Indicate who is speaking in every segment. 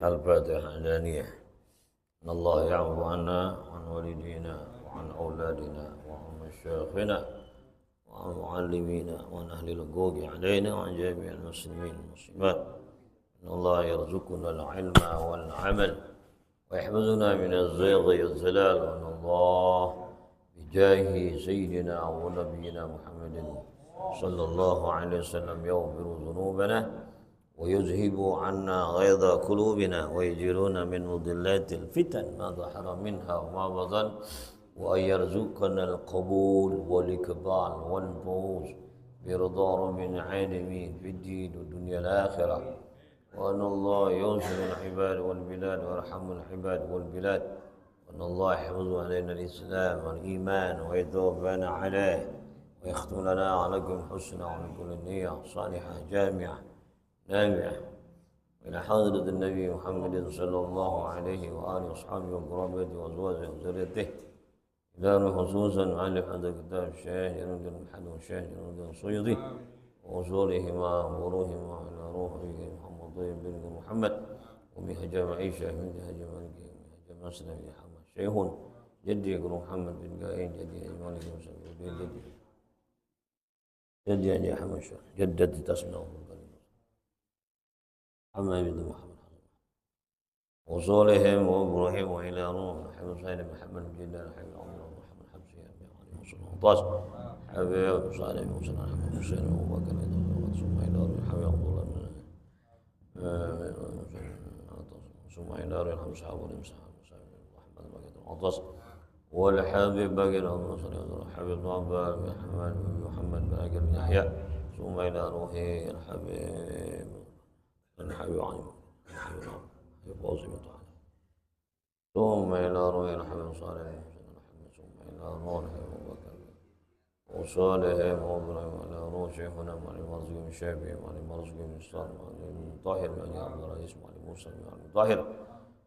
Speaker 1: الفاتحة الثانية. إن الله يعفو عنا وعن والدينا وعن أولادنا وعن مشايخنا وعن معلمينا وعن أهل الحقوق علينا وعن جميع المسلمين والمسلمات. إن الله يرزقنا العلم والعمل ويحفظنا من الزيغ والزلال. وأن الله بجاه سيدنا ونبينا محمد صلى الله عليه وسلم يغفر ذنوبنا ويذهب عنا غيظ قلوبنا ويجيرنا من مضلات الفتن ما ظهر منها وما بطن، وأن يرزقنا القبول والإقبال والفوز برضا رب العالمين في الدين والدنيا الآخرة. وأن الله ينصر العباد والبلاد ويرحم العباد والبلاد. وأن الله يحفظ علينا الإسلام والإيمان ويتوفانا عليه ويختم لنا عليكم حسنا ولكل نية صالحة جامعة نافعة إلى حضرة النبي محمد صلى الله عليه وآله وأصحابه وقرابته وأزواجه وذريته إلى خصوصا مؤلف هذا الكتاب الشيخ جلال الدين محمد والشيخ جلال الدين الصيدي وأصولهما وروحهما إلى روحه محمد طيب بن محمد وبهجم عيشة من هجم مالك وبهجم مسلم بن محمد شيخ جدي بن محمد بن قائن جدي مالك بن مسلم بن جدي محمد شيخ جدتي تسمع محمد بن محمد وصولهم وابراهيم والى روح حبيب سيدنا محمد بن جدار حبيب الله محمد حبسي ابي عليه الصلاه والسلام حبيب صالح بن مسلم محمد حسين ابو بكر ثم الى روح حبيب عبد الله ثم الى روح اصحاب الامسحاب محمد بن العطاس والحبيب باقي الله صلى الله عليه حبيب عباد بن حماد بن محمد بن اجل بن يحيى ثم الى روح الحبيب الحبيب علي يقوزي تعالى ثم إلى روح الحبيب صالح ثم إلى روح أبو بكر وصالح وإبراهيم وإلى روح شيخنا معلم مرزق بن شافعي معلم مرزق بن سلام معلم طاهر بن عبد الرئيس معلم موسى معلم طاهر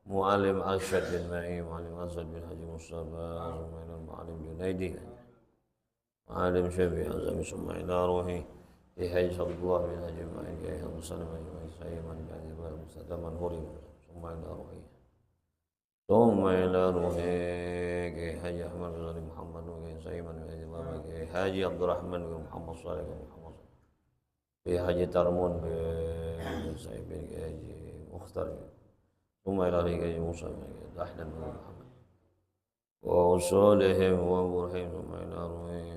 Speaker 1: معلم أرشد بن مائي معلم أسد بن حجي مصطفى ثم إلى المعلم جنيدي معلم شافعي عزمي ثم إلى روحي في حج عبد الله بن هجم معين جاي وسلم أجمعين سيما بعد ذلك مستدما هرم ثم إلى روحي ثم إلى روحي كي حج أحمد بن محمد وكي سيما بعد ذلك كي حج عبد الرحمن بن محمد صالح بن محمد في حج ترمون بن سعيد بن حج مختار ثم إلى روحي موسى بن أحمد بن محمد وصالحهم وإبراهيم ثم إلى روحي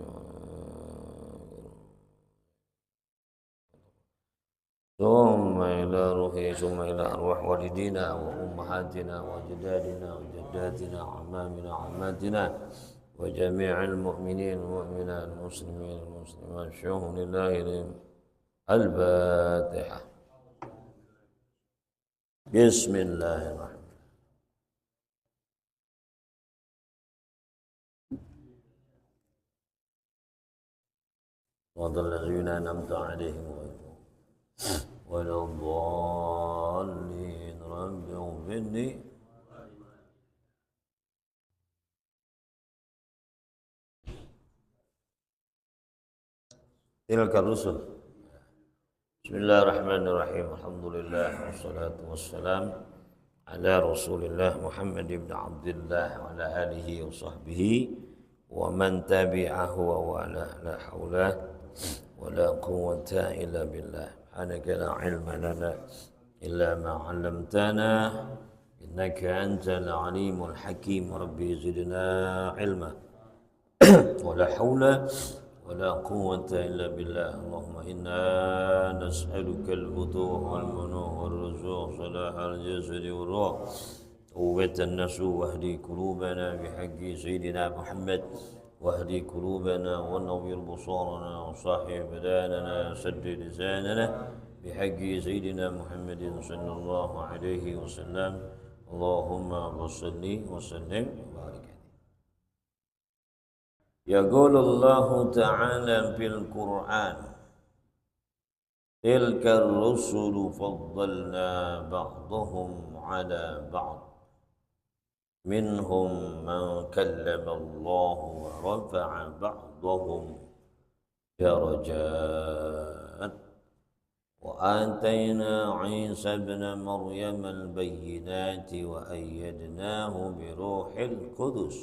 Speaker 1: ثم إلى روحه ثم إلى أرواح والدينا وأمهاتنا وأجدادنا وجداتنا وعمامنا وعماتنا وجميع المؤمنين والمؤمنات المسلمين والمسلمات شهود لله إليهم. الفاتحة. بسم الله الرحمن الرحيم الذين أنعمت عليهم ولا الضالين رب اغفرني. تلك الرسل. بسم الله الرحمن الرحيم. الحمد لله والصلاة والسلام على رسول الله محمد بن عبد الله وعلى آله وصحبه ومن تبعه ووالاه. لا حول ولا قوة إلا بالله. سبحانك لا علم لنا إلا ما علمتنا إنك أنت العليم الحكيم. ربي زدنا علما ولا حول ولا قوة إلا بالله. اللهم إنا نسألك الفتوح والمنوح والرزوق صلاح الجسد والروح قوة النسو واهدي قلوبنا بحق سيدنا محمد واهدي قلوبنا ونوّر بصارنا وصحح بداننا سدد لساننا بحق سيدنا محمد صلى الله عليه وسلم. اللهم صل وسلم وبارك عليه. يقول الله تعالى في القرآن تلك الرسل فضلنا بعضهم على بعض منهم من كلم الله ورفع بعضهم درجات وآتينا عيسى ابن مريم البينات وأيدناه بروح القدس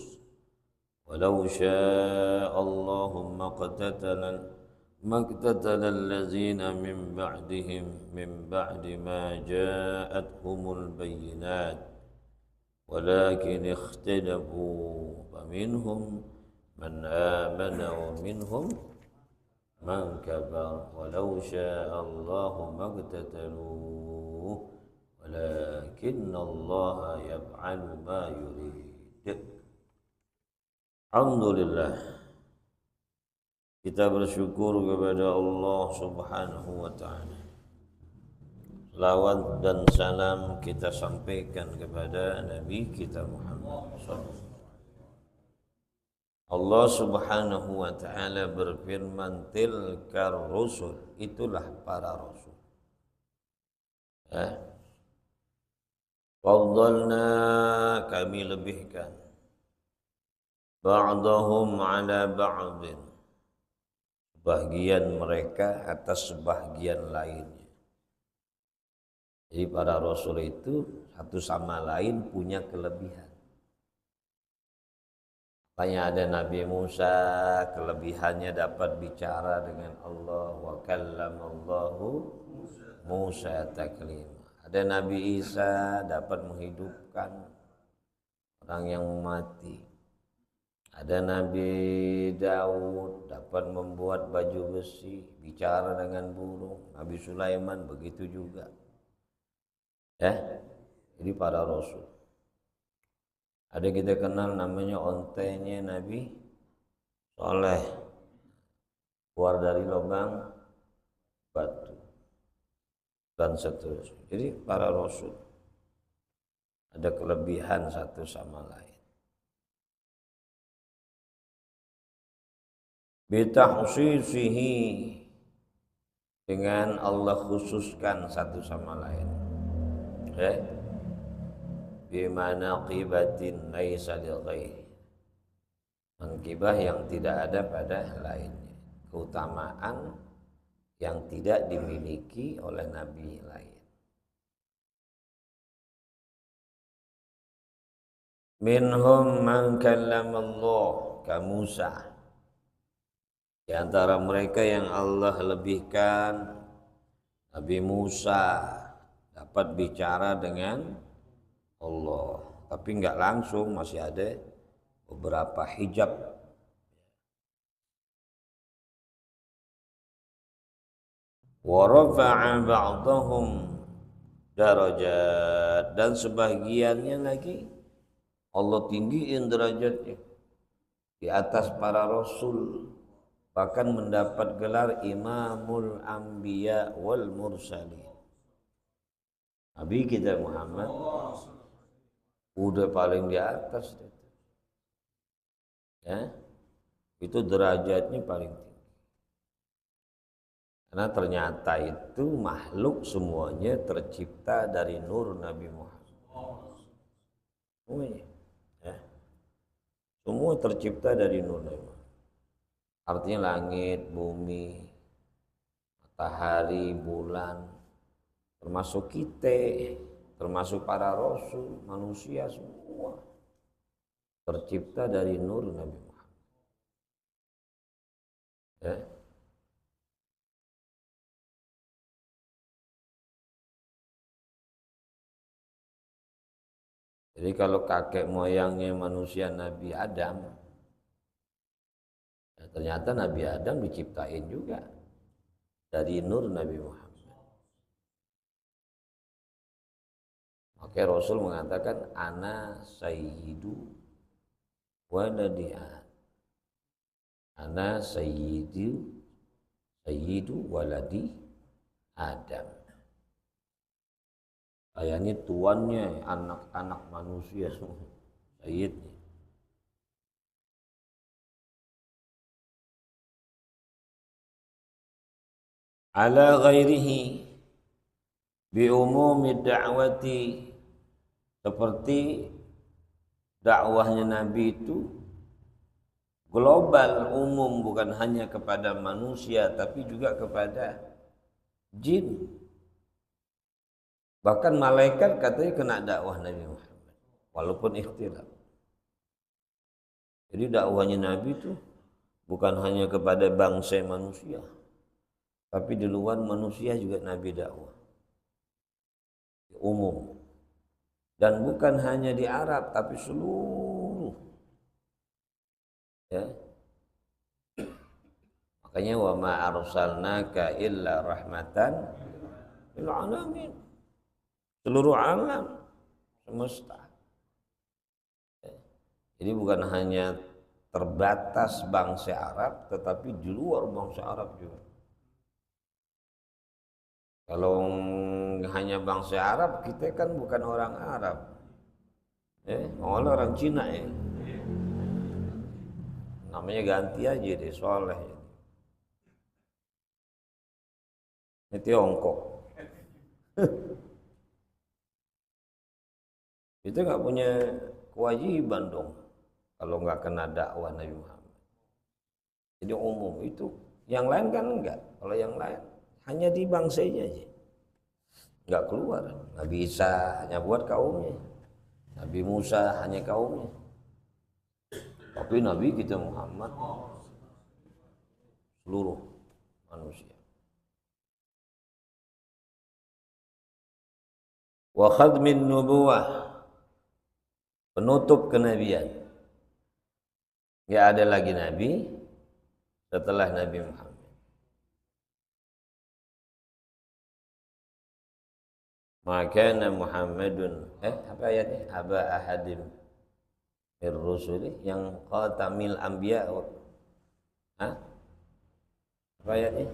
Speaker 1: ولو شاء الله ما اقتتل الذين من بعدهم من بعد ما جاءتهم البينات ولكن اختلفوا فمنهم من آمن ومنهم من كفر ولو شاء الله ما اقتتلوا ولكن الله يفعل ما يريد. Alhamdulillah, kita bersyukur kepada Allah Subhanahu wa taala. Selawat dan salam kita sampaikan kepada Nabi kita Muhammad sallallahu. Allah Subhanahu wa taala berfirman, tilkar rusul, itulah para rasul. Faddalna, kami lebihkan, ba'dahum ala ba'din, sebagian mereka atas sebagian lainnya. Jadi para rasul itu satu sama lain punya kelebihan. Makanya ada Nabi Musa, kelebihannya dapat bicara dengan Allah, wa kallamallahu Musa taklima. Ada Nabi Isa dapat menghidupkan orang yang mati. Ada Nabi Daud dapat membuat baju besi, bicara dengan burung. Nabi Sulaiman begitu juga. Jadi para rasul. Ada kita kenal namanya ontenya Nabi Soleh, keluar dari lubang batu dan seterusnya. Jadi para rasul ada kelebihan satu sama lain. Bitahsisihi, dengan Allah khususkan satu sama lain. Bimana qibatin laisa li ghairi, mangkibah yang tidak ada pada lainnya, keutamaan yang tidak dimiliki oleh nabi lain. Minhum man kallamallah ka Musa, di antara mereka yang Allah lebihkan, Nabi Musa dapat bicara dengan Allah, tapi enggak langsung, masih ada beberapa hijab. Wa rafa'a ba'dahum darajat, dan sebagiannya lagi Allah tinggiin derajatnya di atas para rasul, bahkan mendapat gelar Imamul Anbiya wal Mursalin. Nabi kita Muhammad udah paling di atas, itu derajatnya paling tinggi. Karena ternyata itu makhluk semuanya tercipta dari nur Nabi Muhammad. Semuanya, semua tercipta dari nur Nabi Muhammad. Artinya langit, bumi, matahari, bulan, termasuk kita, termasuk para rasul, manusia semua tercipta dari nur Nabi Muhammad. Jadi kalau kakek moyangnya manusia Nabi Adam, ternyata Nabi Adam diciptain juga dari nur Nabi Muhammad. Maka Rasul mengatakan ana sayyidu waladi Adam. Ana sayyidu waladi Adam. Saya ini tuannya anak-anak manusia semua. Sayyidnya. Ala ghairihi bi umumi da'wati, seperti dakwahnya Nabi itu global, umum, bukan hanya kepada manusia tapi juga kepada jin. Bahkan malaikat katanya kena dakwah Nabi Muhammad, walaupun ikhtilaf. Jadi dakwahnya Nabi itu bukan hanya kepada bangsa manusia, tapi di luar manusia juga Nabi dakwah umum. Dan bukan hanya di Arab, tapi seluruh. Ya. Makanya wa ma arsalnaka illa rahmatan lil alamin. Seluruh alam semesta. Jadi bukan hanya terbatas bangsa Arab, tetapi di luar bangsa Arab juga. Kalau hanya bangsa Arab, kita kan bukan orang Arab. Orang Cina ya. Namanya ganti aja deh, Soleh. Ini Tiongkok. Itu nggak punya kewajiban dong kalau nggak kena dakwah Nabi Muhammad. Jadi umum itu. Yang lain kan enggak. Kalau yang lain hanya di bangsanya aja. Nggak keluar. Nabi Isa hanya buat kaumnya. Nabi Musa hanya kaumnya. Tapi Nabi kita Muhammad seluruh manusia. Wa khadmin nubuwah, penutup kenabian. Nggak ada lagi nabi setelah Nabi Muhammad. Maka Muhammadun apa ayatnya? Aba ahadim mir rusuli yang khatamil anbiya. Apa ayatnya?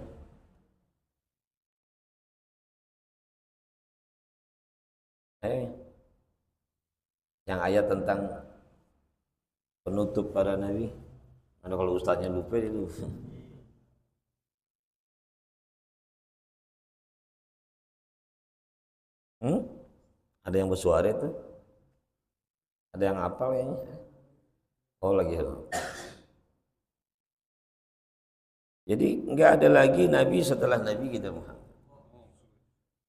Speaker 1: Yang ayat tentang penutup para nabi. Ada kalau ustaznya lupa itu. Ada yang bersuara itu? Ada yang hafal kayaknya? Oh lagi hafal. Jadi enggak ada lagi nabi setelah Nabi kita Muhammad.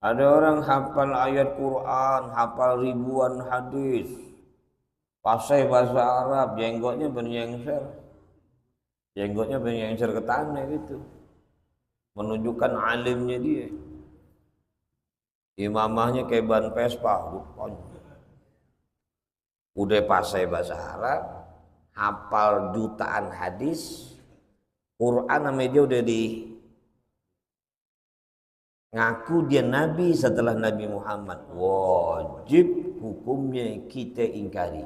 Speaker 1: Ada orang hafal ayat Quran, hafal ribuan hadis, fasih bahasa Arab, jenggotnya bernyengser ke tanah gitu, menunjukkan alimnya dia. Imamahnya kayak ban Vespa, udah fasih bahasa Arab, hafal jutaan hadis, Quran namanya dia udah di ngaku dia nabi setelah Nabi Muhammad. Wajib hukumnya kita ingkari.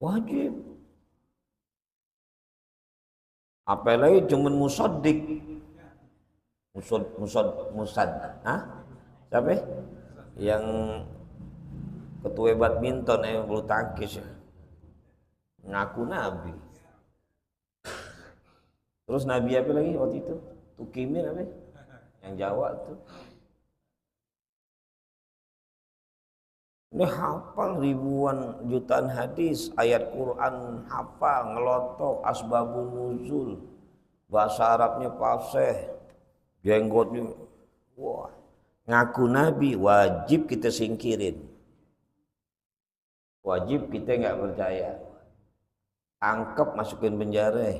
Speaker 1: Wajib. Apalagi cuman musaddiq. Musad. Siapa? Yang ketua badminton bulu tangkis ya. Ngaku nabi. Terus nabi apa lagi waktu itu? Tukimin apa? Yang Jawa tuh. Ini hafal ribuan jutaan hadis, ayat Quran hafal, ngelotok, asbabun nuzul, bahasa Arabnya fasih, jenggotnya, wah, ngaku nabi, wajib kita singkirin, wajib kita nggak percaya, tangkap masukin penjara,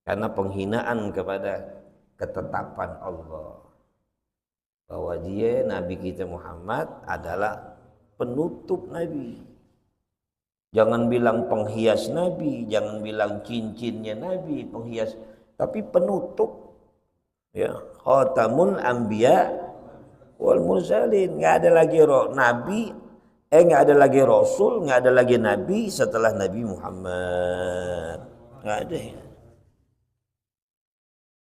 Speaker 1: karena penghinaan kepada ketetapan Allah. Bahwa dia Nabi kita Muhammad adalah penutup Nabi. Jangan bilang penghias Nabi, jangan bilang cincinnya Nabi, penghias, tapi penutup. Ya, khatamul anbiya wal mursalin. Enggak ada lagi nabi, enggak ada lagi rasul, enggak ada lagi nabi setelah Nabi Muhammad. Enggak ada.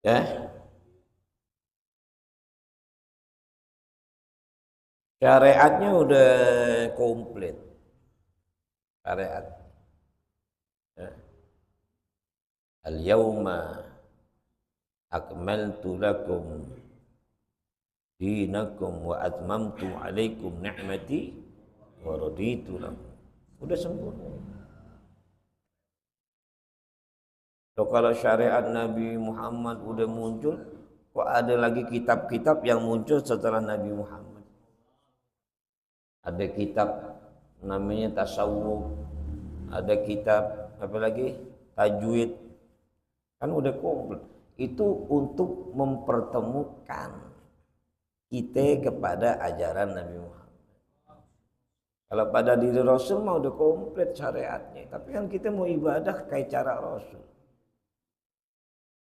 Speaker 1: Ya. Syariatnya udah komplit. Syariat. Ya. Al-yawma akmaltu lakum dinakum wa atmamtu alaikum ni'mati wa raditu lakum. Udah sempurna. So, kalau syariat Nabi Muhammad udah muncul, kok ada lagi kitab-kitab yang muncul setelah Nabi Muhammad? ada kitab namanya tasawuf, ada kitab apa lagi tajwid, kan udah komplit. Itu untuk mempertemukan kita kepada ajaran Nabi Muhammad. Kalau pada diri Rasul mah udah komplit syariatnya, tapi kan kita mau ibadah kayak cara Rasul.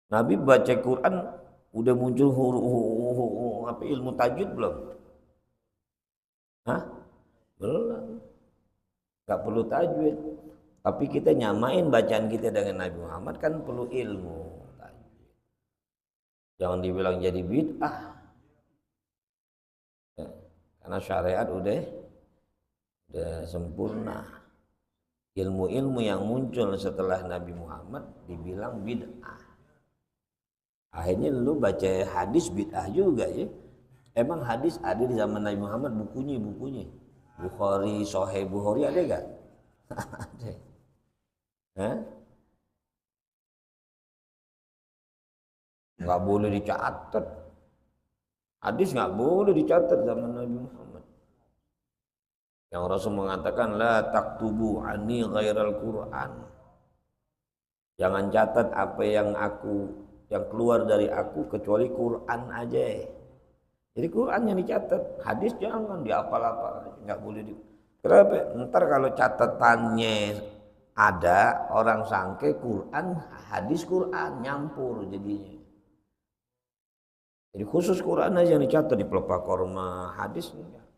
Speaker 1: Nabi baca Quran udah muncul huruf apa ilmu tajwid belum? Hah? Belum. Gak perlu tajwid. Tapi kita nyamain bacaan kita dengan Nabi Muhammad kan perlu ilmu tajwid. Jangan dibilang jadi bid'ah. Ya, karena syariat udah sempurna. Ilmu-ilmu yang muncul setelah Nabi Muhammad dibilang bid'ah. Akhirnya lu baca hadis bid'ah juga ya. Emang hadis ada di zaman Nabi Muhammad bukunya. Bukhari, Sahih Bukhari ada gak? Ada. Hah? Nggak boleh dicatat. Hadis nggak boleh dicatat zaman Nabi Muhammad. Yang Rasul mengatakan la taktubu anni ghairal Quran. Jangan catat apa yang keluar dari aku kecuali Quran aja. Jadi Quran yang dicatat, hadis jangan dihafal-hafal, nggak boleh di. Kenapa? Ntar kalau catatannya ada orang sangke Quran, hadis Quran nyampur jadinya. Jadi khusus Quran aja yang dicatat di pelepah korma, hadis enggak.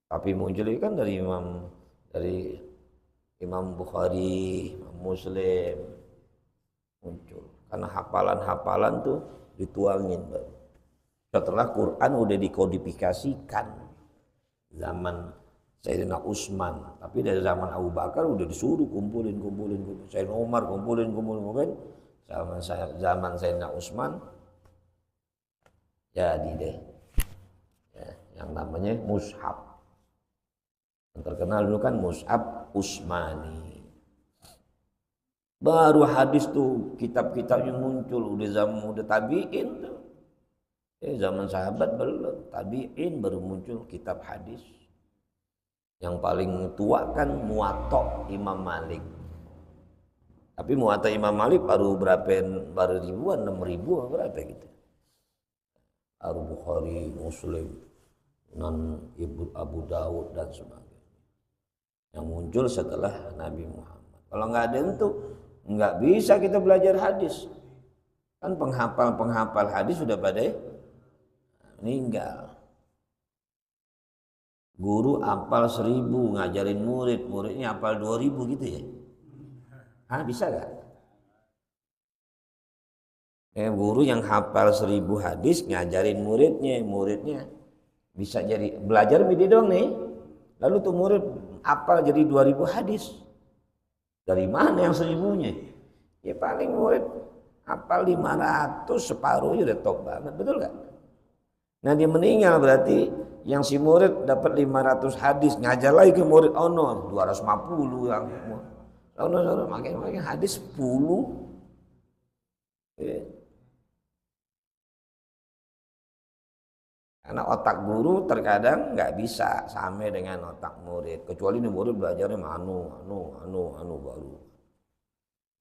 Speaker 1: Tapi muncul kan dari Imam Bukhari, Imam Muslim muncul. Karena hafalan-hafalan tuh dituangin baru. Setelah Quran udah dikodifikasikan zaman Sayyidina Utsman, tapi dari zaman Abu Bakar udah disuruh kumpulin. Sayyidina Umar kumpulin. Zaman Sayyidina Utsman jadi deh ya, yang namanya mushaf. Yang terkenal dulu kan mushaf Utsmani. Baru hadis tuh kitab-kitabnya muncul udah tabi'in tuh. Zaman sahabat belum, tabi'in baru muncul kitab hadis. Yang paling tua kan Muwatta Imam Malik. Tapi Muwatta Imam Malik baru ribuan, 6.000 berapa gitu. Al-Bukhari, Muslim, Ibu Abu Dawud dan sebagainya. Yang muncul setelah Nabi Muhammad. Kalau nggak ada itu nggak bisa kita belajar hadis. Kan penghafal hadis sudah pada meninggal. Guru hafal 1.000 ngajarin muridnya hafal 2.000 gitu ya. Bisa gak? Guru yang hafal 1.000 hadis ngajarin muridnya bisa jadi belajar beda dong nih. Lalu tuh murid hafal jadi 2.000 hadis. Dari mana yang 1.000-nya? Ya paling murid hafal 500, separuhnya udah top banget, betul gak? Nah dia meninggal berarti yang si murid dapat 500 hadis, ngajar lagi ke murid 250 yang makin hadis 10. Karena otak guru terkadang nggak bisa sama dengan otak murid, kecuali ini murid belajarnya anu baru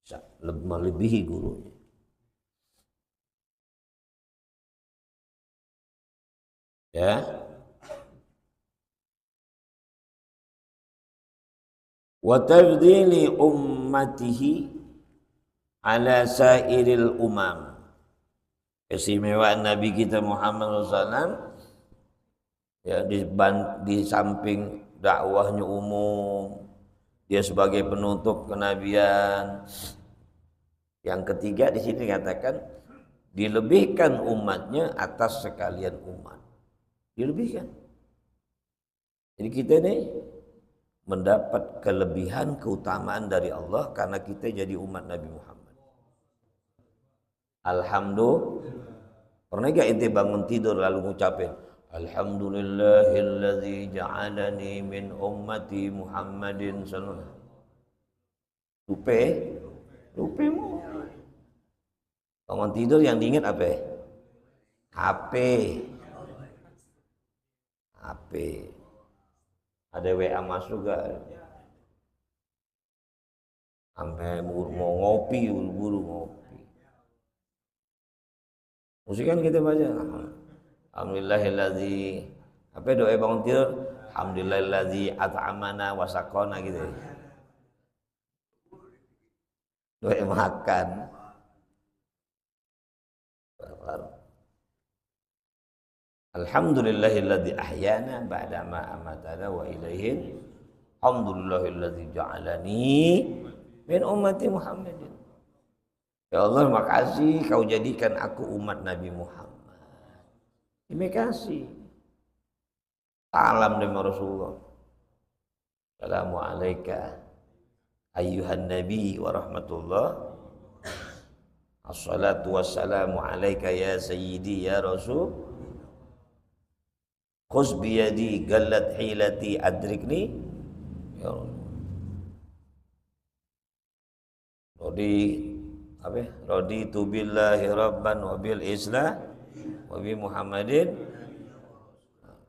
Speaker 1: bisa melebihi gurunya. Ya. Wa tafdhili ummatihi ala sairil umam. Keistimewaan Nabi kita Muhammad SAW ya di samping dakwahnya umum, dia sebagai penutup kenabian. Yang ketiga di sini katakan dilebihkan umatnya atas sekalian umat. Dilebihkan. Jadi kita ini mendapat kelebihan keutamaan dari Allah karena kita jadi umat Nabi Muhammad. Alhamdulillah. Pernah gak ente bangun tidur lalu ngucapin Alhamdulillahilladzi ja'alani min ummati Muhammadin sallallahu alaihi wasallam. Lupa. Bangun tidur yang diingat apa? HP. Ada WA masuk gak? Sampai mau ngopi, buru-buru ngopi. Musik kan kita baca. Alhamdulillahilladzi, apa doa bangun tidur? Alhamdulillahilladzi at'amana wa saqana gitu. Doa makan. Alhamdulillahilladzi ahyana ba'da ma amatana wa ilaihi. Alhamdulillahilladzi ja'alani min ummati Muhammadin. Ya Allah, makasih kau jadikan aku umat Nabi Muhammad. Terima kasih. Salam dari Rasulullah. Assalamualaikum ayyuhan nabi wa rahmatullah. Assalatu wassalamu alaika ya sayyidi ya rasul. Khuz biyadi gallat hilati adrikni. Ya Allah. Raditu billahi rabban wa bil islam wa bi Muhammadin.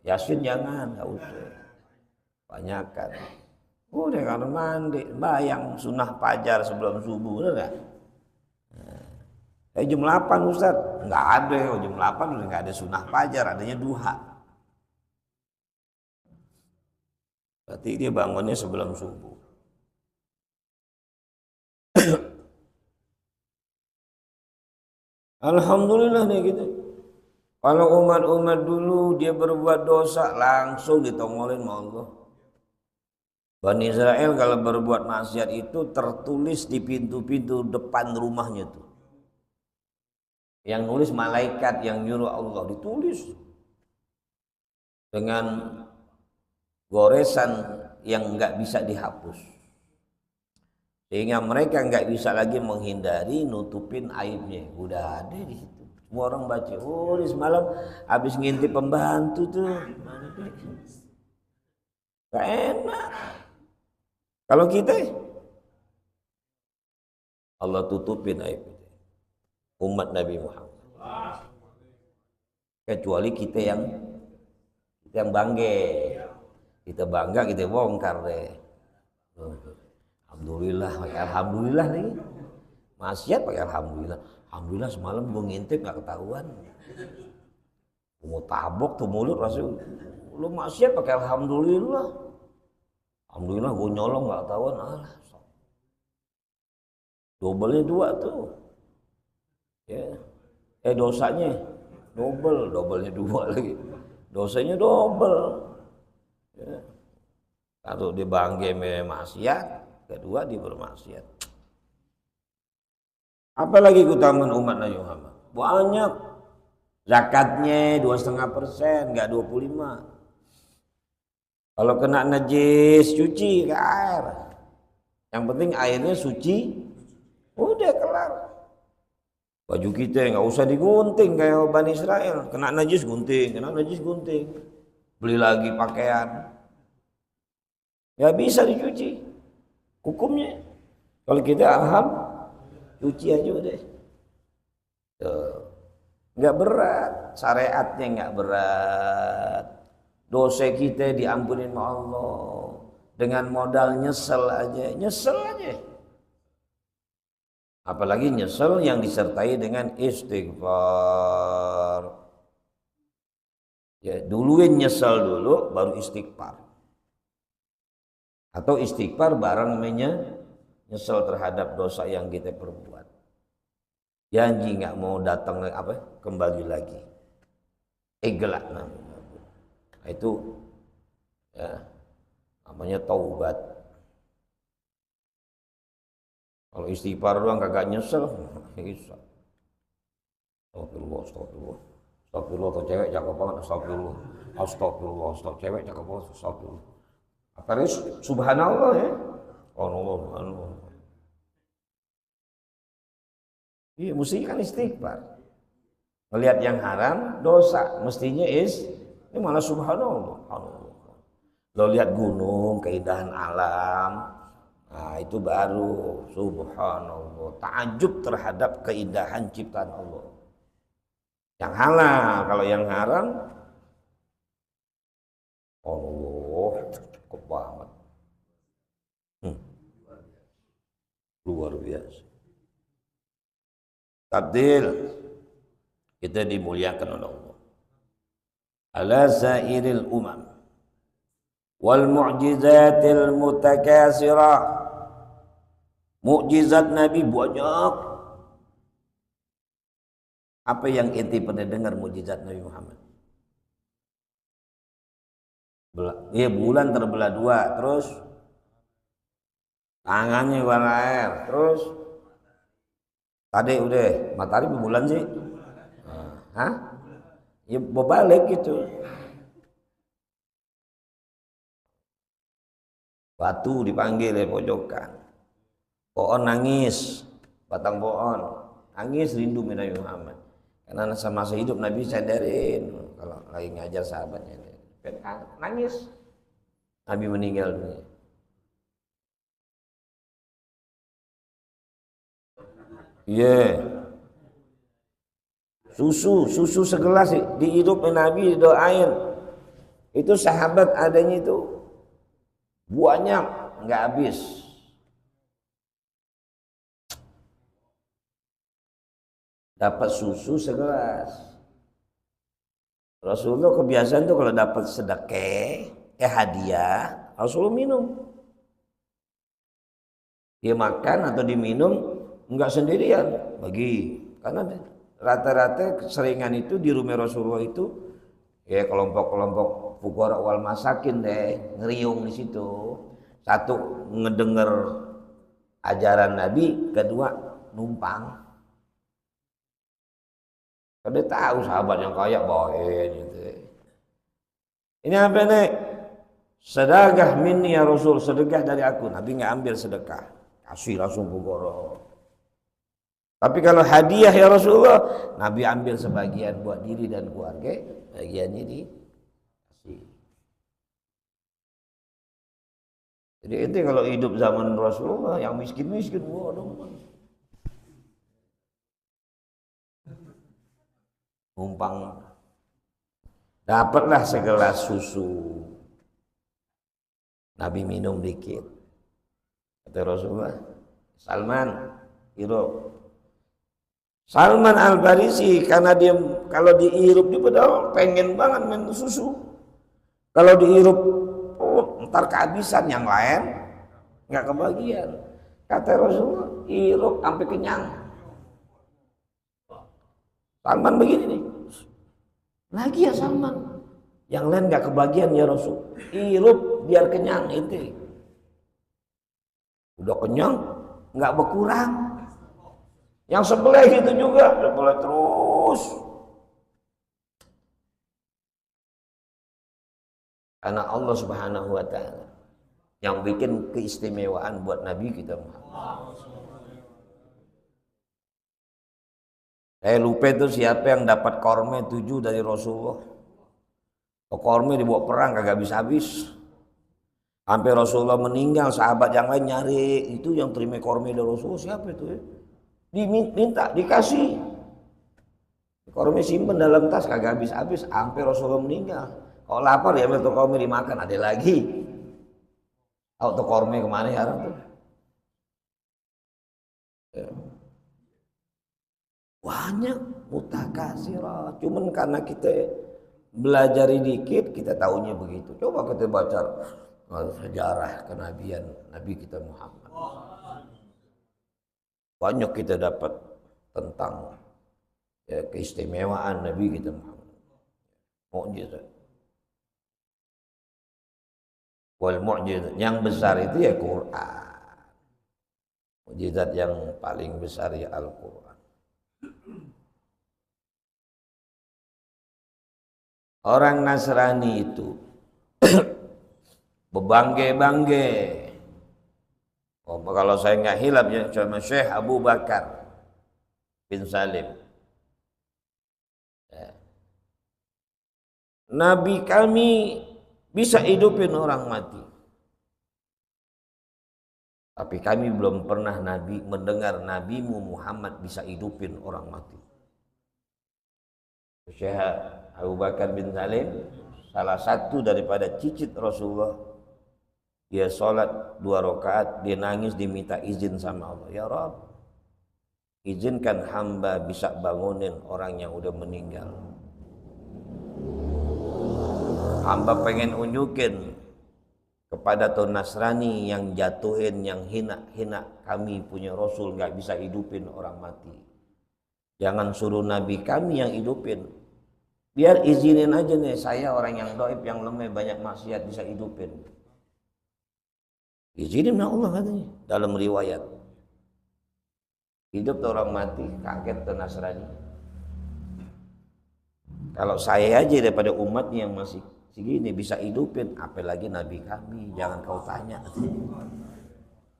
Speaker 1: Yasin jangan, enggak usah. Banyakan. Udah kan mandi, bayang sunnah fajar sebelum subuh, udah enggak? Jam 8 Ustaz, enggak ada, jam 8 udah enggak ada sunnah fajar, adanya duha. Berarti dia bangunnya sebelum subuh. Alhamdulillah nih gitu. Kalau umat-umat dulu dia berbuat dosa langsung ditongolin sama Allah. Bani Israel kalau berbuat maksiat itu tertulis di pintu-pintu depan rumahnya tuh. Yang nulis malaikat, yang nyuruh Allah, ditulis dengan goresan yang enggak bisa dihapus. Sehingga mereka enggak bisa lagi menghindari nutupin aibnya. Udah ada di situ. Semua orang baca, oh di semalam habis ngintip pembantu tuh. Gak enak. Kalau kita Allah tutupin aib umat Nabi Muhammad. Kecuali kita yang bangga. Kita bangga, kita bongkar deh. Alhamdulillah, pakai alhamdulillah nih. Maksiat pakai alhamdulillah. Alhamdulillah semalam gue ngintip gak ketahuan. Mau tabok tuh mulut Rasul. Lu maksiat pakai alhamdulillah. Alhamdulillah gue nyolong gak ketahuan. Alah, dobelnya 2 tuh. Ya. Dosanya dobelnya 2 lagi. Dosanya dobel. Ya. Satu dia bangga maksiat, kedua dia bermaksiat. Apalagi keutamaan umat Nabi Muhammad? Banyak. Zakatnya 2,5%, enggak 25. Kalau kena najis cuci ke air. Yang penting airnya suci, udah kelar. Baju kita nggak usah digunting kayak Bani Israel. Kena najis gunting, kena najis gunting. Beli lagi pakaian. Nggak bisa dicuci. Hukumnya. Kalau kita cuci aja udah. Nggak berat. Syariatnya nggak berat. Dosa kita diampunin sama Allah. Dengan modal nyesel aja. Apalagi nyesel yang disertai dengan istighfar. Ya, duluin nyesel dulu baru istighfar. Atau istighfar bareng nyesel terhadap dosa yang kita perbuat. Janji nggak mau datang kembali lagi. Gelak namanya. Itu ya namanya taubat. Kalau istighfar doang kagak nyesel, bisa. Astagfirullah. Astagfirullah, tuh cewek cakep banget, astagfirullah. Astagfirullah, cewek cakep banget, astagfirullah. Apalagi subhanallah ya. Allah. Iya, mestinya kan istighfar. Melihat yang haram, dosa. Mestinya ini malah subhanallah. Lo lihat gunung, keindahan alam. Nah itu baru subhanallah, takjub terhadap keindahan ciptaan Allah. Yang halal, kalau yang haram Allah cakep banget. Luar biasa. Tabdil, kita dimuliakan oleh Allah. Ala sairil umam wal mu'jizatil mutakasirah. Mukjizat Nabi banyak. Apa yang ente pernah dengar mukjizat Nabi Muhammad? Bulan terbelah dua, terus tangannya warna air, terus tadi udah matahari bulan sih, hah? Ya berbalik gitu. Batu dipanggil dari pojokan, pohon nangis, batang pohon nangis rindu Nabi Muhammad. Karena masa hidup Nabi sadarin kalau lagi ngajar sahabatnya, nangis. Nabi meninggal dunia. Iya. Susu segelas dihidup Nabi doain. Itu sahabat adanya itu banyak, nggak habis. Dapat susu segelas. Rasulullah kebiasaan tuh kalau dapat sedekah, hadiah, Rasulullah minum. Dia makan atau diminum enggak sendirian, bagi. Karena rata-rata keseringan itu di rumah Rasulullah itu ya kelompok-kelompok fuqara wal masakin deh, ngeriung di situ. Satu ngedenger ajaran Nabi, kedua numpang. Dia tahu sahabat yang kaya bawain gitu. Ini apa nih? Sedekah minni ya Rasul, sedekah dari aku. Nabi nggak ambil sedekah, kasih langsung fuqara. Tapi kalau hadiah ya Rasulullah, Nabi ambil sebagian buat diri dan keluarga, bagiannya dikasih. Jadi itu kalau hidup zaman Rasulullah yang miskin-miskin, waduh. Numpang dapatlah segelas susu. Nabi minum dikit. Kata Rasulullah, Salman, Salman Al-Farisi, karena dia kalau dihirup dia padahal pengen banget minum susu. Kalau dihirup, ntar kehabisan, yang lain nggak kebagian. Kata Rasulullah, hirup sampai kenyang. Salman begini nih, lagi ya Salman, yang lain nggak kebagian ya Rasul. Hirup biar kenyang itu. Udah kenyang, nggak berkurang. Yang sebelah gitu juga, sebelah terus. Karena Allah Subhanahu wa Ta'ala yang bikin keistimewaan buat Nabi kita Muhammad. Saya lupa itu siapa yang dapat korme 7 dari Rasulullah. Korme dibawa perang kagak habis-habis. Sampai Rasulullah meninggal, sahabat yang lain nyari itu yang terima korme dari Rasulullah siapa itu ya? Diminta, dikasih. Korme simpen dalam tas kagak habis-habis sampai Rasulullah meninggal. Kalau lapar ya ambil korme dimakan, ada lagi. Tahu tuh korme kemana ya orang tuh? Ya. Banyak mutakasirah, cuman karena kita belajar dikit kita tahunya begitu. Coba kita baca sejarah kenabian Nabi kita Muhammad. Banyak kita dapat tentang ya, keistimewaan Nabi kita Muhammad. Mukjizat. Wal mukjizat yang besar itu ya Quran. Mukjizat yang paling besar ya Al-Quran. Orang Nasrani itu berbangga-bangga. Oh, kalau saya nggak hilap ya cuma Syekh Abu Bakar bin Salim. Ya. Nabi kami bisa hidupin orang mati. Tapi kami belum pernah mendengar Nabimu Muhammad bisa hidupin orang mati. Syekh Abu Bakar bin Salim salah satu daripada cicit Rasulullah dia sholat 2 rakaat, dia nangis, diminta izin sama Allah, ya Rabb, izinkan hamba bisa bangunin orang yang udah meninggal. Hamba pengen unjukin kepada tuh Nasrani yang jatuhin, yang hina kami punya Rasul, nggak bisa hidupin orang mati. Jangan suruh Nabi kami yang hidupin. Biar izinin aja nih, saya orang yang doib, yang lemah, banyak maksiat, bisa hidupin. Izinin Allah katanya dalam riwayat. Hidup tuh orang mati, kaget tuh Nasrani. Kalau saya aja daripada umatnya yang masih segini bisa hidupin, apalagi Nabi kami, jangan kau tanya.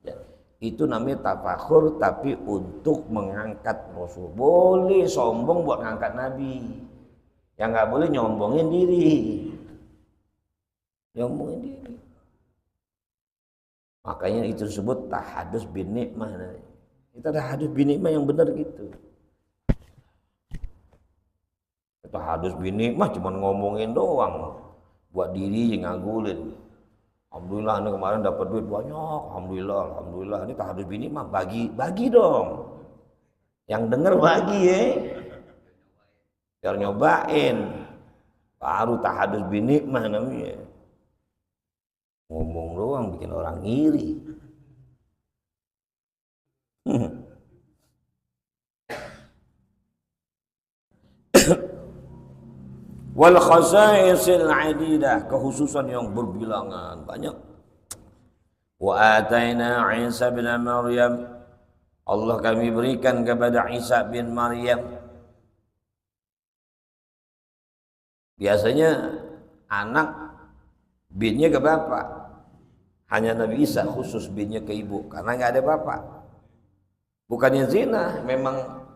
Speaker 1: Ya, itu namanya tafakhur, tapi untuk mengangkat Rasul. Boleh sombong buat ngangkat Nabi, yang nggak boleh nyombongin diri. Nyombongin diri. Makanya itu disebut tahadus bin nikmah. Kita tahadus bin nikmah yang benar gitu. Tahadus bin nikmah cuma ngomongin doang, buat diri ngagulin. Alhamdulillah ini kemarin dapat duit banyak, alhamdulillah. Ini tahadus bin nikmah, bagi dong. Yang denger bagi ya. Biar nyobain. Baru tahadus bin nikmah namanya. Ngomong doang bikin orang ngiri. Wal khasaisil adidah, kekhususan yang berbilangan banyak. Wa ataina Isa bin Maryam, Allah kami berikan kepada Isa bin Maryam. Biasanya anak binnya ke bapak, hanya Nabi Isa khusus binnya ke ibu karena nggak ada bapak. Bukannya zina, memang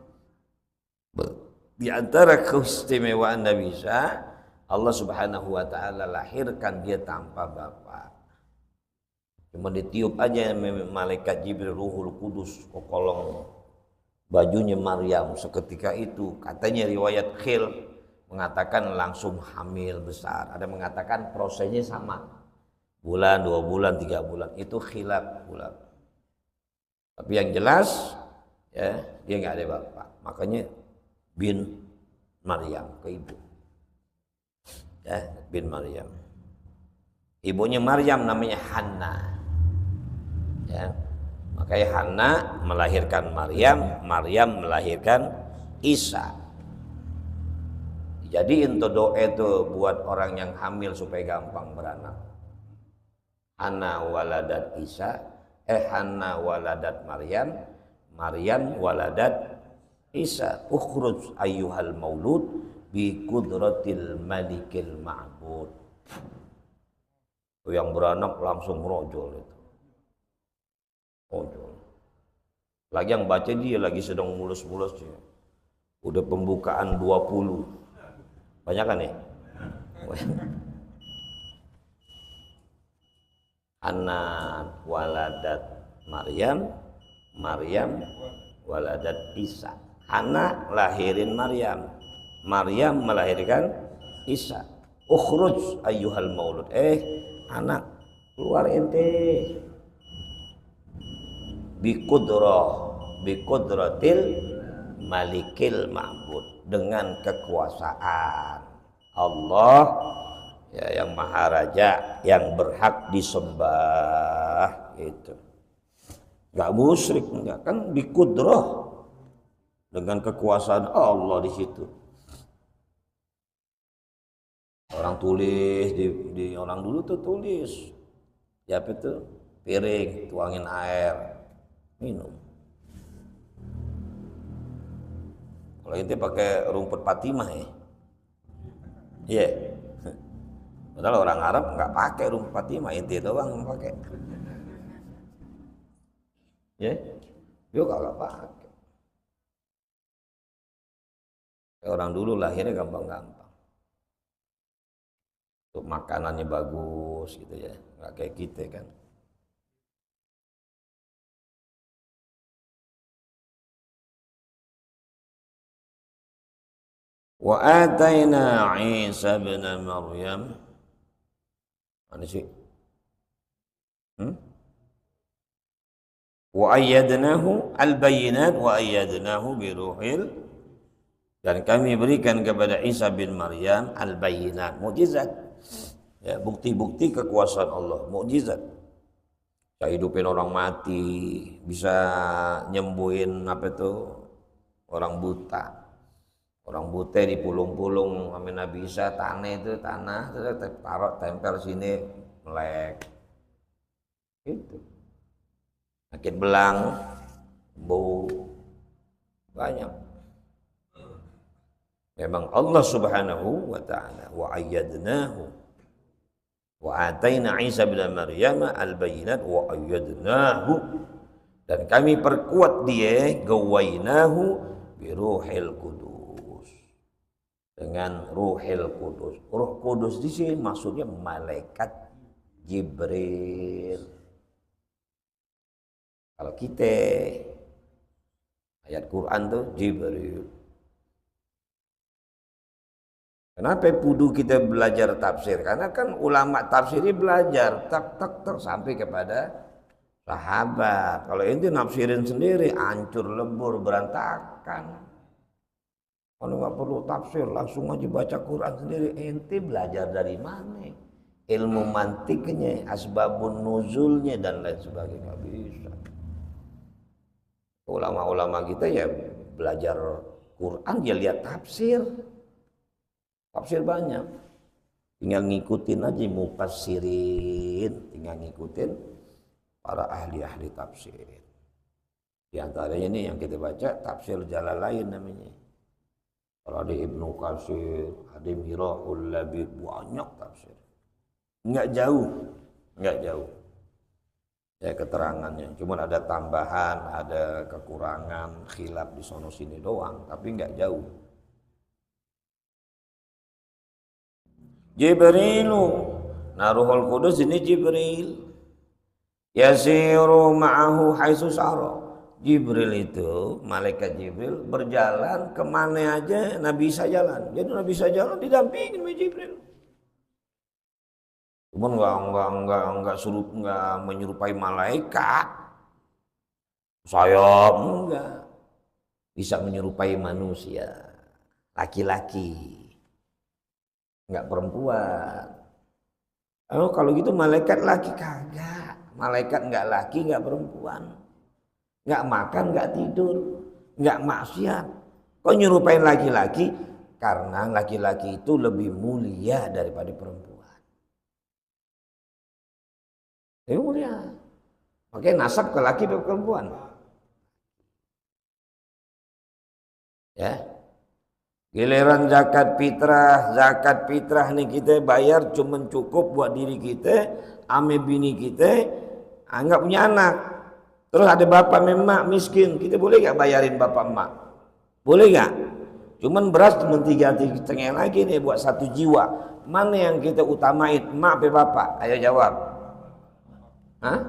Speaker 1: di antara keistimewaan Nabi Isa, Allah Subhanahu wa taala lahirkan dia tanpa bapak. Cuma ditiup aja malaikat Jibril, Ruhul Kudus ke kolong bajunya Maryam. Seketika itu katanya riwayat Khil mengatakan langsung hamil besar. Ada mengatakan prosesnya sama. Bulan, 2 bulan, 3 bulan. Itu khilaf bulan. Tapi yang jelas ya, dia nggak ada bapak. Makanya bin Maryam ke ibu. Ya, bin Maryam. Ibunya Maryam namanya Hanna. Ya. Makanya Hanna melahirkan Maryam, Maryam melahirkan Isa. Jadi itu doa itu buat orang yang hamil supaya gampang beranak. Hanna waladat Isa, Hanna waladat Maryam, Maryam waladat Isa. Ukhruj ayyuhal maulud bi qudratil malikil ma'bud. Yang beranak langsung rojol itu. Rojol. Lagi yang baca dia lagi sedang mulus-mulus dia. Udah pembukaan 20. Banyak kan ya? Anak waladat Maryam, Maryam waladat Isa. Anak lahirin Maryam, Maryam melahirkan Isa. Ukhruj ayyuhal maulud. Anak keluar ente. Biqudratil malikil ma'bud, dengan kekuasaan Allah ya, yang maha raja, yang berhak disembah itu. Enggak musyrik, enggak, kan biqudrah, dengan kekuasaan Allah di situ. Orang tulis di orang dulu tuh tulis. Ya apa itu? Piring, tuangin air, minum. Kalau ente pakai rumput Fatimah ya. Iya. Yeah. Padahal orang Arab nggak pakai rumput Fatimah, ente doang yang pakai. Ya. Yeah. Dia nggak pakai. Orang dulu lahirnya gampang-gampang. Untuk makanannya bagus gitu ya, nggak kayak kita kan. Wa ataina Isa bin Maryam. Mana sih? Hmm? Wa ayyadnahu al-bayyinat wa ayyadnahu biruhil, dan kami berikan kepada Isa bin Maryam al-bayyinat, mukjizat. Ya, bukti-bukti kekuasaan Allah, mukjizat. Bisa hidupin orang mati, bisa nyembuhin apa itu orang buta. Orang buta dipulung-pulung sama Nabi Isa, tanah taruh tempel sini melek. Itu. Sakit belang, bau, banyak. Memang Allah Subhanahu wa taala wa ayyadnahu wa ataina Isa bin Maryam al-bayyinat wa ayyadnahu, dan kami perkuat dia, gawainahu bi ruhil qudus, dengan ruhil qudus. Ruh kudus di sini maksudnya malaikat Jibril. Kalau kita ayat Quran tuh Jibril. Kenapa kudu kita belajar tafsir? Karena kan ulama tafsiri belajar tak sampai kepada sahabat. Kalau ente nafsirin sendiri, hancur lebur berantakan. Kalau nggak perlu tafsir, langsung aja baca Quran sendiri. Ente belajar dari mana? Ilmu mantiknya, asbabun nuzulnya dan lain sebagainya, nggak bisa. Ulama-ulama kita ya belajar Quran, dia lihat tafsir. Tafsir banyak, tinggal ngikutin aja mufassirin, tinggal ngikutin para ahli-ahli tafsir. Di antaranya ini yang kita baca tafsir Jalalain namanya. Kalau ada Ibnu Katsir, ada Mirahul Labib, banyak tafsir. Enggak jauh. Ya keterangannya, cuma ada tambahan, ada kekurangan, khilaf di sono sini doang, tapi enggak jauh. Jibrilu, nah Ruhul Qudus ini Jibril, yasiru ma'ahu haitsu sara. Jibril itu, malaikat Jibril berjalan kemana aja Nabi Isa jalan. Jadi Nabi Isa jalan didampingin sama Jibril. Cuman enggak menyerupai malaikat. Sayap enggak. Bisa menyerupai manusia, laki-laki. Enggak perempuan. Oh, kalau gitu malaikat laki kagak. Malaikat enggak laki, enggak perempuan. Enggak makan, enggak tidur, enggak maksiat. Kok nyerupain laki-laki? Karena laki-laki itu lebih mulia daripada perempuan. Lebih mulia. Makanya nasab ke laki ke perempuan. Ya. Giliran zakat fitrah nih kita bayar cuma cukup buat diri kita, ame bini kita, nggak punya anak. Terus ada bapak emak miskin, kita boleh nggak bayarin bapak emak? Boleh nggak? Cuman beras cuma 3,5 lagi nih buat 1 jiwa. Mana yang kita utamain, emak apa bapak? Ayo jawab. Hah?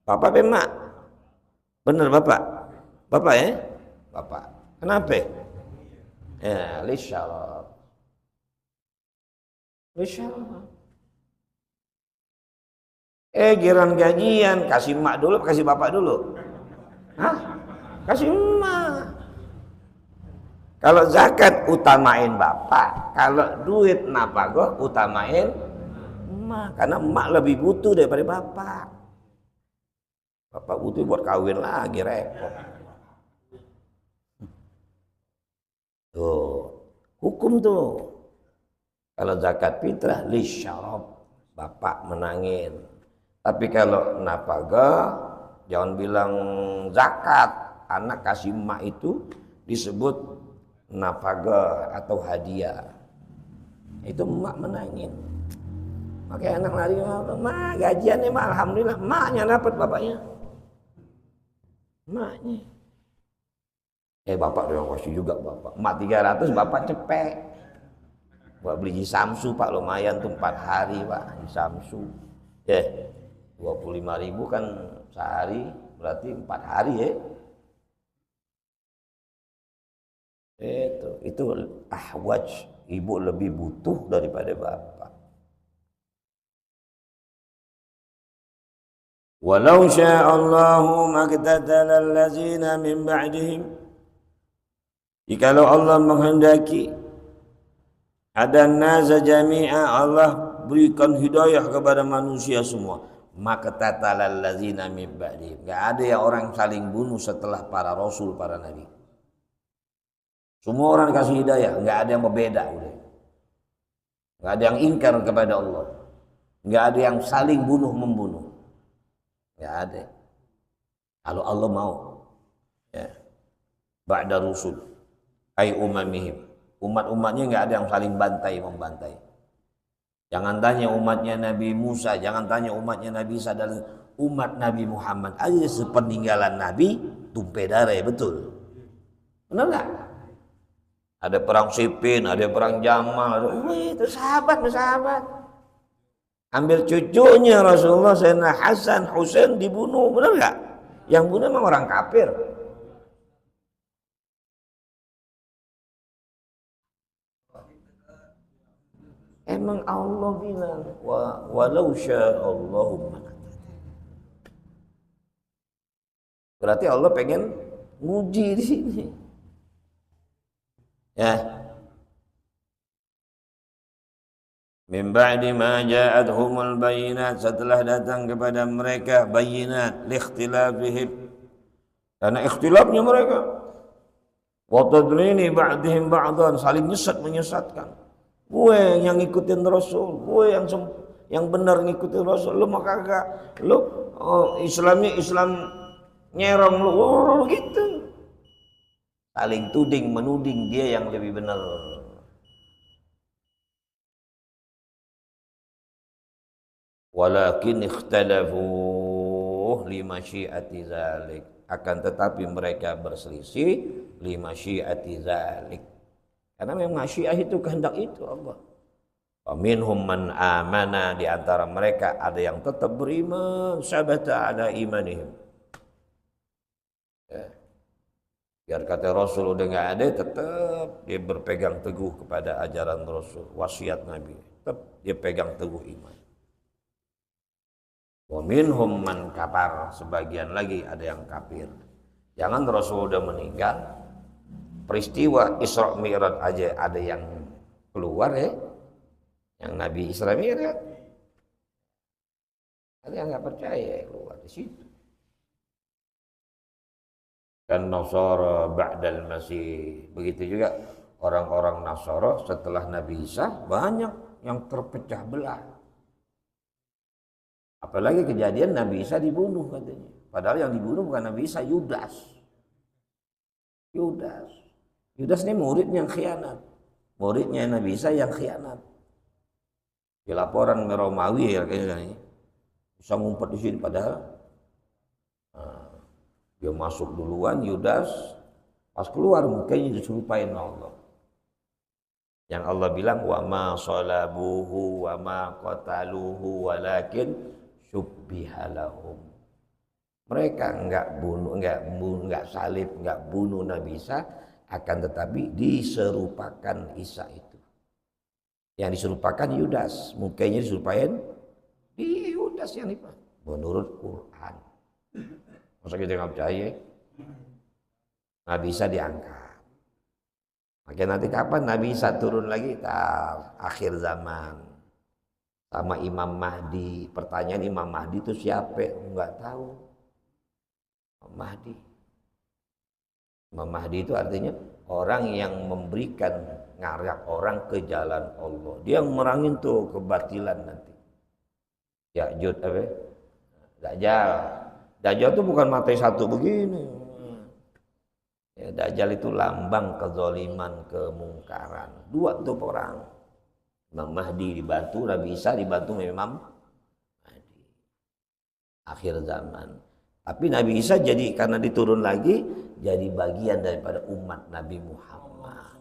Speaker 1: Bapak apa emak? Bener bapak? Bapak ya? Bapak. Kenapa? Ya, lisyarab. Giran gajian, kasih emak dulu, kasih bapak dulu. Hah? Kasih emak. Kalau zakat utamain bapak, kalau duit nafkah utamain emak, karena emak lebih butuh daripada bapak. Bapak butuh buat kawin lagi repot. Tuh, hukum tuh. Kalau zakat fitrah lisyarab, bapak menangin. Tapi kalau nafkah jangan bilang zakat, anak kasih emak itu disebut nafkah atau hadiah. Itu emak menangin. Makanya anak lari, "Ma, gajian nih, Ma, alhamdulillah." Emaknya dapat bapaknya. Emaknya. Bapak doang kasih juga bapak. Emak 300, bapak cepet. Buat beli Samsu Pak, lumayan tuh 4 hari Pak di Samsu. 25.000 kan sehari, berarti 4 hari ya. Itu ahwaj, ibu lebih butuh daripada bapak. Walau sya'allahu maqtatala allazina min ba'dihim. Jikalau Allah menghendaki ada nasa jami'a, Allah berikan hidayah kepada manusia semua, maka tatalal ladzina min ba'dihim. Enggak ada yang orang saling bunuh setelah para rasul, para nabi. Semua orang dikasih hidayah, enggak ada yang berbeda udah. Enggak ada yang ingkar kepada Allah. Enggak ada yang saling bunuh membunuh. Enggak ada. Kalau Allah mau, ya. Ba'da rusul ay umamihim. Umat-umatnya nggak ada yang saling bantai membantai. Jangan tanya umatnya Nabi Musa, jangan tanya umatnya Nabi Isa, dan umat Nabi Muhammad aja sepeninggalan Nabi tumpah darah, betul. Benar nggak? Ada perang Siffin, ada perang Jamal, itu sahabat. Ambil cucunya Rasulullah, Sayyidina Hasan, Husain dibunuh, benar nggak? Yang bunuh memang orang kafir. Emang Allah bilang walau sya'allahu. Berarti Allah pengen nguji di sini. Ya. Min ba'di ma ja'atuhumul bayinat, setelah datang kepada mereka bayinat liikhtilafihim, karena ikhtilafnya mereka. Wa tadlini ba'dihim ba'dan, saling menyesatkan. Gue yang ngikutin Rasul, gue yang benar ngikutin Rasul, lu mah kagak, lu Islam nyerong lu, gitu. Saling tuding menuding dia yang lebih benar. Walakin ikhtalafu limasyiati dzalik, akan tetapi mereka berselisih limasyiati dzalik. Karena memang masyiah itu kehendak itu Allah. Wa minhum man amana, di antara mereka ada yang tetap beriman, sabata ala imanihim. Ya. Biar kata Rasul udah nggak ada, tetap dia berpegang teguh kepada ajaran Rasul, wasiat Nabi. Tetap dia pegang teguh iman. Wa minhum man kafar, sebagian lagi ada yang kafir. Jangan Rasul udah meninggal, peristiwa Isra Mi'raj aja ada yang keluar, ya, yang Nabi Isra Mi'raj, ada yang nggak percaya keluar di situ. Dan Nasara ba'dal Masih, begitu juga orang-orang Nasara setelah Nabi Isa banyak yang terpecah belah. Apalagi kejadian Nabi Isa dibunuh katanya, padahal yang dibunuh bukan Nabi Isa, Yudas ini murid yang khianat, muridnya Nabi Isa yang khianat. Di laporan Romawi ya kayaknya bisa ngumpet di sini, padahal dia masuk duluan, Yudas pas keluar mukanya diserupain Allah. Yang Allah bilang wa ma salabuhu wa ma qataluhu walakin syubbiha lahum. Mereka enggak salib, enggak bunuh Nabi Isa, akan tetapi diserupakan Isa itu. Yang diserupakan Yudas, mukanya diserupain di Yudas yang itu menurut Quran. Masa kita nggak percaya? Nabi Isa diangkat. Maka nanti kapan Nabi Isa turun lagi? Akhir zaman. Sama Imam Mahdi. Pertanyaan Imam Mahdi itu siapa? Enggak tahu. Mahdi. Imam Mahdi itu artinya orang yang memberikan, ngarak orang ke jalan Allah. Dia yang merangin tuh kebatilan nanti. Ya'jud apa? Dajjal. Dajjal itu bukan mata satu begini. Ya, Dajjal itu lambang kezaliman, kemungkaran. Dua tuh orang. Imam Mahdi dibantu, Nabi Isa dibantu Imam Mahdi. Akhir zaman. Tapi Nabi Isa jadi, karena diturun lagi, jadi bagian daripada umat Nabi Muhammad.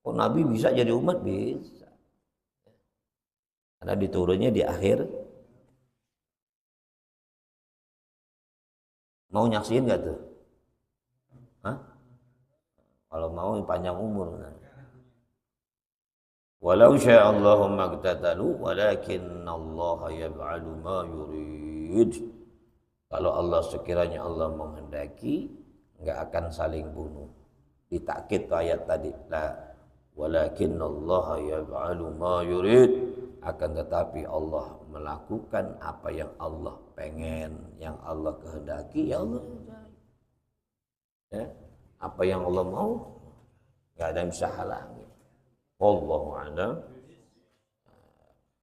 Speaker 1: Oh, Nabi bisa jadi umat? Bisa. Karena diturunnya di akhir. Mau nyaksiin gak tuh? Hah? Kalau mau panjang umur. Walau sya'allahu maqtatalu walakin Allah yaf'alu ma yurid. Kalau Allah sekiranya Allah menghendaki, enggak akan saling bunuh. Ditakkid ayat tadi, la walakin Allah yaf'alu ma yurid, akan tetapi Allah melakukan apa yang Allah pengen, yang Allah kehendaki, ya Allah. Ya, apa yang Allah mau, enggak ada yang bisa halangi. Wallahu a'lam.